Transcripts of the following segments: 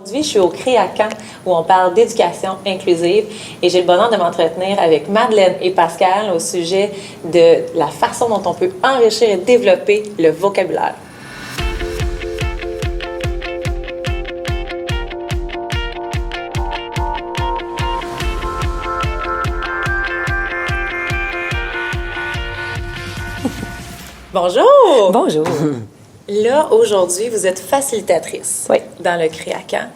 Aujourd'hui, je suis au CREACAN où on parle d'éducation inclusive et j'ai le bonheur de m'entretenir avec Madeleine et Pascal au sujet de la façon dont on peut enrichir et développer le vocabulaire. Bonjour! Bonjour! Là, aujourd'hui, vous êtes facilitatrice dans le CREACAN.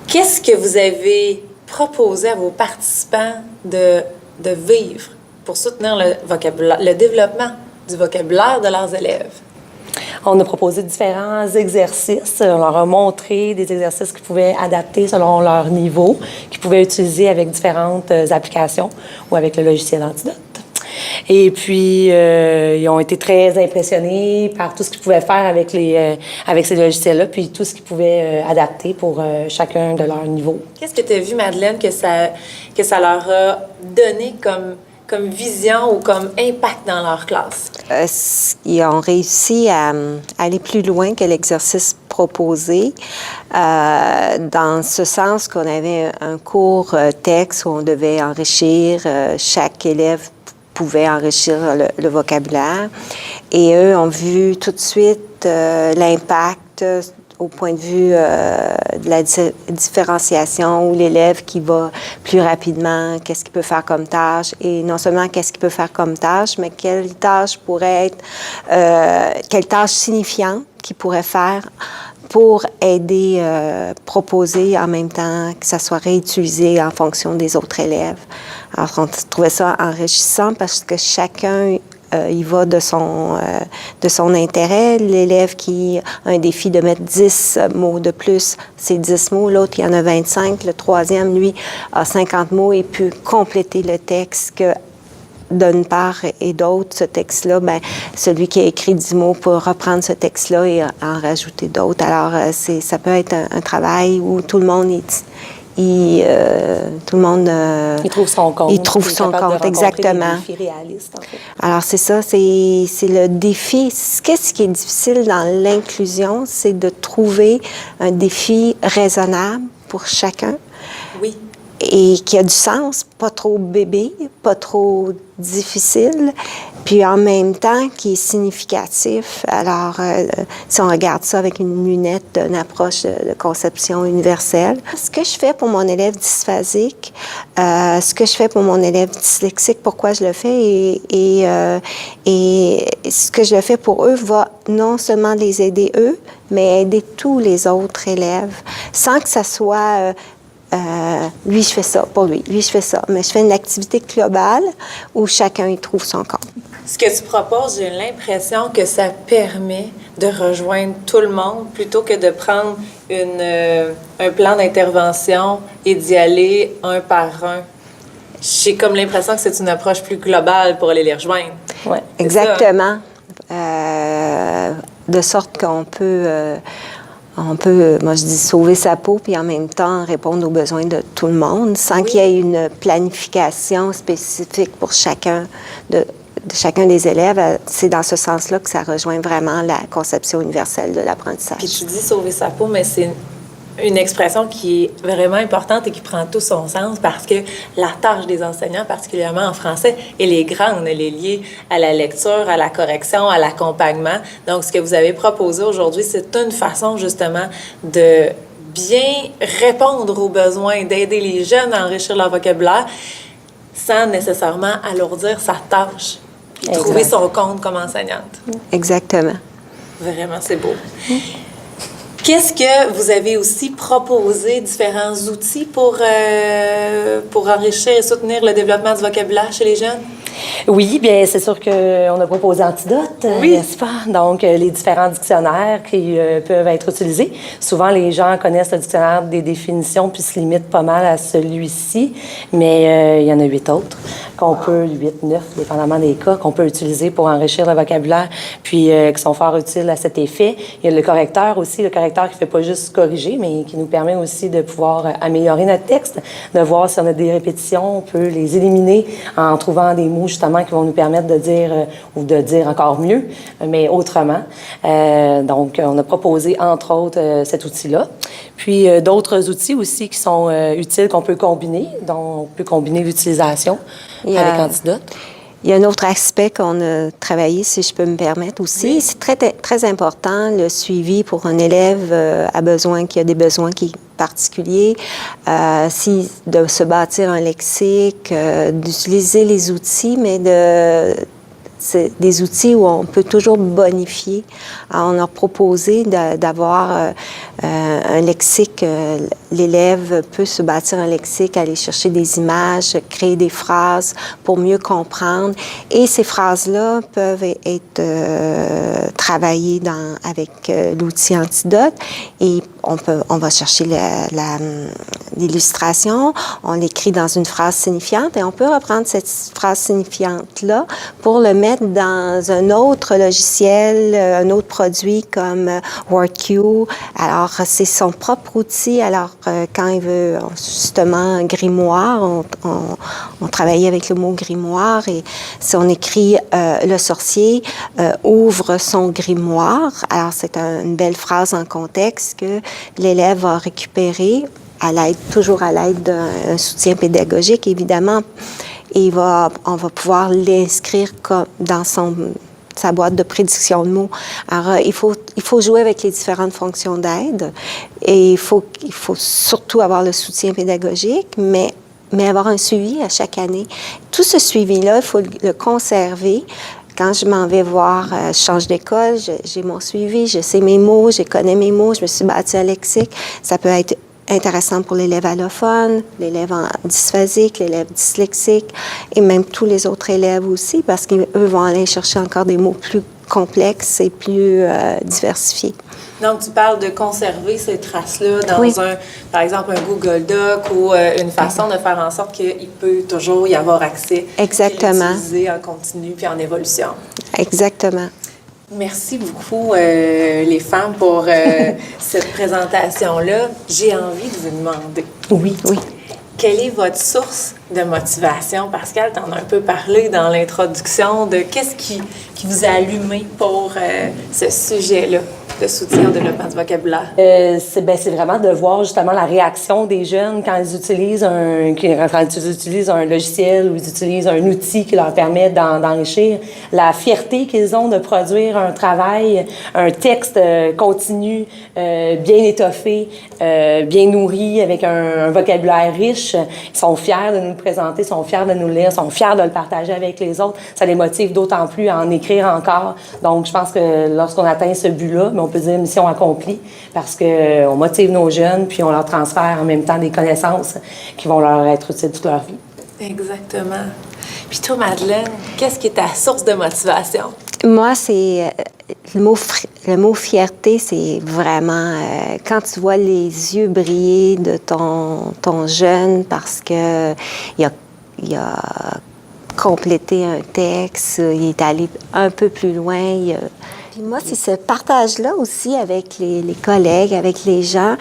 Qu'est-ce que vous avez proposé à vos participants de vivre pour soutenir le développement du vocabulaire de leurs élèves? On a proposé différents exercices. On leur a montré des exercices qu'ils pouvaient adapter selon leur niveau, qu'ils pouvaient utiliser avec différentes applications ou avec le logiciel Antidote. Et puis, ils ont été très impressionnés par tout ce qu'ils pouvaient faire avec ces logiciels-là, puis tout ce qu'ils pouvaient adapter pour chacun de leur niveau. Qu'est-ce que tu as vu, Madeleine, que ça leur a donné comme vision ou comme impact dans leur classe? Ils ont réussi à aller plus loin que l'exercice proposé, dans ce sens qu'on avait un cours texte où on devait enrichir, chaque élève pouvait enrichir le vocabulaire. Et eux ont vu tout de suite l'impact au point de vue de la différenciation, où l'élève qui va plus rapidement, qu'est-ce qu'il peut faire comme tâche, et non seulement qu'est-ce qu'il peut faire comme tâche, mais quelle tâche pourrait être, quelle tâche signifiante qu'il pourrait faire pour aider, proposer en même temps que ça soit réutilisé en fonction des autres élèves. Alors, on trouvait ça enrichissant parce que chacun il va de son intérêt. L'élève qui a un défi de mettre 10 mots de plus, c'est 10 mots. L'autre, il y en a 25. Le troisième, lui, a 50 mots et peut compléter le texte que d'une part et d'autre, ce texte-là, bien, celui qui a écrit 10 mots peut reprendre ce texte-là et en rajouter d'autres. Alors, ça peut être un travail où tout le monde il trouve son compte. Il trouve son compte, exactement. Des défis réalistes, en fait. Alors, c'est ça, c'est le défi. Qu'est-ce qui est difficile dans l'inclusion, c'est de trouver un défi raisonnable pour chacun. Oui. Et qui a du sens, pas trop bébé, pas trop difficile, puis en même temps qui est significatif. Alors, si on regarde ça avec une lunette d'une approche de conception universelle, ce que je fais pour mon élève dysphasique, ce que je fais pour mon élève dyslexique, pourquoi je le fais, et ce que je le fais pour eux va non seulement les aider eux, mais aider tous les autres élèves, sans que ça soit... lui, je fais ça pour lui, je fais ça. Mais je fais une activité globale où chacun y trouve son compte. Ce que tu proposes, j'ai l'impression que ça permet de rejoindre tout le monde plutôt que de prendre un plan d'intervention et d'y aller un par un. J'ai comme l'impression que c'est une approche plus globale pour aller les rejoindre. Oui, exactement. De sorte qu'on peut... moi je dis sauver sa peau, puis en même temps répondre aux besoins de tout le monde, sans qu'il y ait une planification spécifique pour chacun de chacun des élèves. C'est dans ce sens-là que ça rejoint vraiment la conception universelle de l'apprentissage. Puis tu dis sauver sa peau, mais c'est une expression qui est vraiment importante et qui prend tout son sens parce que la tâche des enseignants, particulièrement en français, elle est grande. Elle est liée à la lecture, à la correction, à l'accompagnement. Donc, ce que vous avez proposé aujourd'hui, c'est une façon, justement, de bien répondre aux besoins, d'aider les jeunes à enrichir leur vocabulaire sans nécessairement alourdir sa tâche et trouver son compte comme enseignante. Exactement. Vraiment, c'est beau. Qu'est-ce que vous avez aussi proposé, différents outils pour enrichir et soutenir le développement du vocabulaire chez les jeunes? Oui, bien, c'est sûr qu'on a proposé Antidote, n'est-ce pas? Donc, les différents dictionnaires qui peuvent être utilisés. Souvent, les gens connaissent le dictionnaire des définitions puis se limitent pas mal à celui-ci, mais il y en a 8 autres qu'on peut, 8, 9, dépendamment des cas, qu'on peut utiliser pour enrichir le vocabulaire, puis qui sont fort utiles à cet effet. Il y a le correcteur aussi, le correcteur qui ne fait pas juste corriger, mais qui nous permet aussi de pouvoir améliorer notre texte, de voir si on a des répétitions, on peut les éliminer en trouvant des mots mots, justement, qui vont nous permettre de dire, ou de dire encore mieux, mais autrement. Donc, on a proposé, entre autres, cet outil-là. Puis, d'autres outils aussi qui sont utiles, qu'on peut combiner, dont on peut combiner l'utilisation avec Antidote. Il y a un autre aspect qu'on a travaillé, si je peux me permettre aussi. Oui. C'est très, très important, le suivi pour un élève qui a des besoins particuliers, de se bâtir un lexique, d'utiliser les outils, mais c'est des outils où on peut toujours bonifier. Alors, on a proposé d'avoir un lexique. L'élève peut se bâtir un lexique, aller chercher des images, créer des phrases pour mieux comprendre. Et ces phrases-là peuvent être travaillées avec l'outil Antidote. Et on va chercher l'illustration, on l'écrit dans une phrase signifiante et on peut reprendre cette phrase signifiante-là pour le mettre dans un autre logiciel, un autre produit comme WordQ. Alors, c'est son propre outil. Alors, quand il veut justement un grimoire, on travaillait avec le mot grimoire et si on écrit le sorcier ouvre son grimoire, alors c'est une belle phrase en contexte que l'élève va récupérer toujours à l'aide d'un soutien pédagogique, évidemment. Et on va pouvoir l'inscrire dans sa boîte de prédiction de mots. Alors, il faut jouer avec les différentes fonctions d'aide et il faut surtout avoir le soutien pédagogique, mais avoir un suivi à chaque année. Tout ce suivi-là, il faut le conserver. Quand je m'en vais voir, je change d'école, j'ai mon suivi, je sais mes mots, je connais mes mots, je me suis bâti un lexique. Ça peut être intéressant pour l'élève allophone, l'élève dysphasique, l'élève dyslexique et même tous les autres élèves aussi parce qu'eux vont aller chercher encore des mots plus complexes et plus diversifiés. Donc, tu parles de conserver ces traces-là dans par exemple, un Google Doc ou une façon de faire en sorte qu'il peut toujours y avoir accès. Exactement. L'utiliser en continu puis en évolution. Exactement. Merci beaucoup, les femmes, pour cette présentation-là. J'ai envie de vous demander. Oui. Quelle est votre source de motivation? Pascal, tu en as un peu parlé dans l'introduction de qu'est-ce qui vous a allumé pour ce sujet-là de soutien au développement du vocabulaire? C'est vraiment de voir justement la réaction des jeunes quand ils utilisent un logiciel ou ils utilisent un outil qui leur permet d'enrichir. La fierté qu'ils ont de produire un travail, un texte continu, bien étoffé, bien nourri, avec un vocabulaire riche. Ils sont fiers de nous le présenter, sont fiers de nous le lire, sont fiers de le partager avec les autres. Ça les motive d'autant plus à en écrire encore. Donc, je pense que lorsqu'on atteint ce but-là, on peut dire mission accomplie parce qu'on motive nos jeunes puis on leur transfère en même temps des connaissances qui vont leur être utiles toute leur vie. Exactement. Puis toi, Madeleine, qu'est-ce qui est ta source de motivation? Moi, c'est le mot fierté, c'est vraiment quand tu vois les yeux briller de ton jeune parce que il a complété un texte, il est allé un peu plus loin. Puis moi, c'est ce partage-là aussi avec les collègues, avec les gens.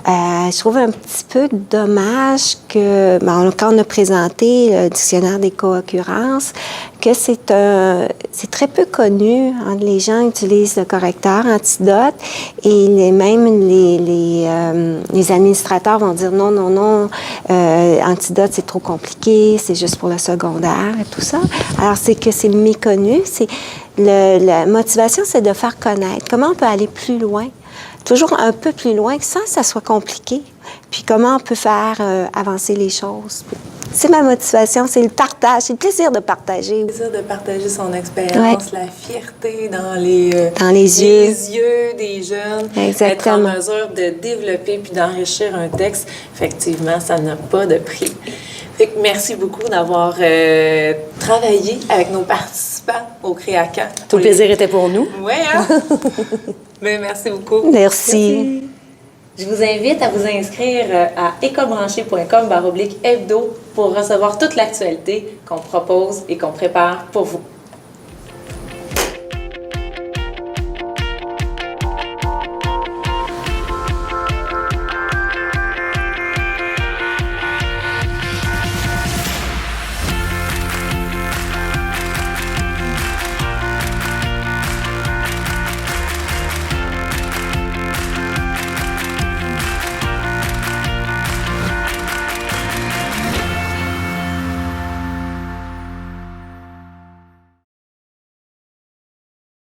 Je trouve un petit peu dommage que, quand on a présenté le dictionnaire des co-occurrences, que c'est très peu connu. Hein, les gens utilisent le correcteur Antidote et même les administrateurs vont dire non, Antidote, c'est trop compliqué, c'est juste pour le secondaire et tout ça. Alors, c'est méconnu. La motivation, c'est de faire connaître. Comment on peut aller plus loin? Toujours un peu plus loin, sans que ça soit compliqué. Puis comment on peut faire avancer les choses. C'est ma motivation, c'est le partage, c'est le plaisir de partager. Le plaisir de partager son expérience, la fierté dans les yeux des jeunes. Exactement. Être en mesure de développer puis d'enrichir un texte, effectivement, ça n'a pas de prix. Fait que merci beaucoup d'avoir travaillé avec nos participants au Créacan. Tout le plaisir était pour nous. Oui, hein? Mais merci beaucoup. Merci. Je vous invite à vous inscrire à écolebranché.com/hebdo pour recevoir toute l'actualité qu'on propose et qu'on prépare pour vous.